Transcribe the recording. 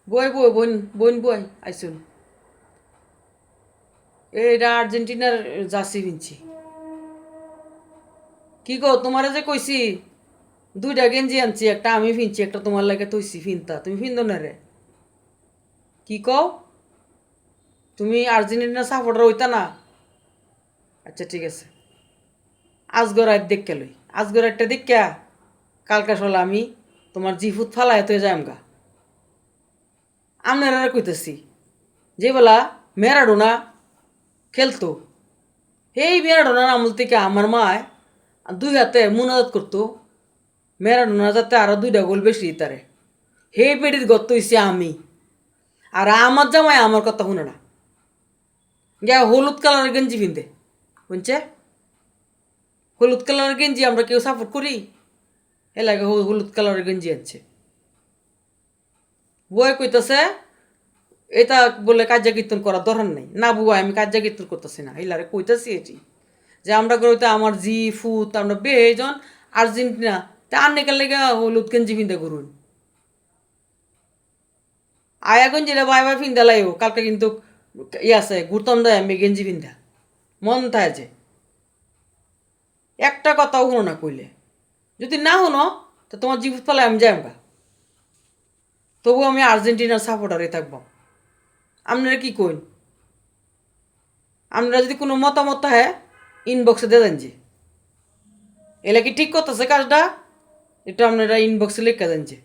বই বই বোন বোন বই আইসুন। এটা আর্জেন্টিনার জার্সি কিনছি। কি কো তোমারে যে কইছি দুইটা গেঞ্জি আনছি, একটা আমি ফিনছি, একটা তোমার লাগে তৈছি ফিনতা, তুমি ফিনদো না রে? কি কও? তুমি আর্জেন্টিনা সাপোর্টার হইতা না? আচ্ছা ঠিক আছে, আজগর রাত দেখকে লই, আজগর একটা দেখা কালকা সলা আমি তোমার জিফুত ফালায় তো যাই আমগা। আপনারা কইতেছি যে বেলা ম্যারাডোনা খেলতো, এই ম্যারাডোনার আমল থেকে আমার মায় দুই হাতে মুনাজাত করতো ম্যারাডোনা যাতে আরো দুইটা গোল বেশি তারে। হে পেটির গত্ত হইছি আমি, আর আমার জামাই আমার কথা শুনে না, গিয়া হলুদ কালারের গেঞ্জি পিনতে বুঝছে। হলুদ কালারের গেঞ্জি আমরা কেউ সাপোর্ট করি? এ লাগে হলুদ কালারের গেঞ্জি আনছে। বই কইতাছে এটা বলে কার্য কীর্তন করার দরকার নেই। না বুয়া, আমি কার্য কীর্তন করতেছি না, এইলারে কইতাছি এটি যে আমরা করতে আমার জি ফুত আমরা বেজন আর্জেন্টিনা তা আন্নেকার লেগে হলুদ গেঞ্জি পিনতে করুন। আয়া গেঞ্জি বাই বাই পিন্দা লাইও কালকে কিন্তু ই আছে গুরতন দেয় আমি গেঞ্জি পিন্ধা মন থাকে যে একটা কথাও শুনো না কইলে। যদি না শুনো তো তোমার জিভ পালে আমি যাই গা, তবু আমি আর্জেন্টিনার সাপোর্টারে থাকবো। আপনারা কি কইন? আপনারা যদি কোনো মতামত থাকে ইনবক্সে দিয়ে দেন যে এলা কি ঠিক করতেছে কাজটা, এটা আপনারা ইনবক্সে লিখে দেন যে।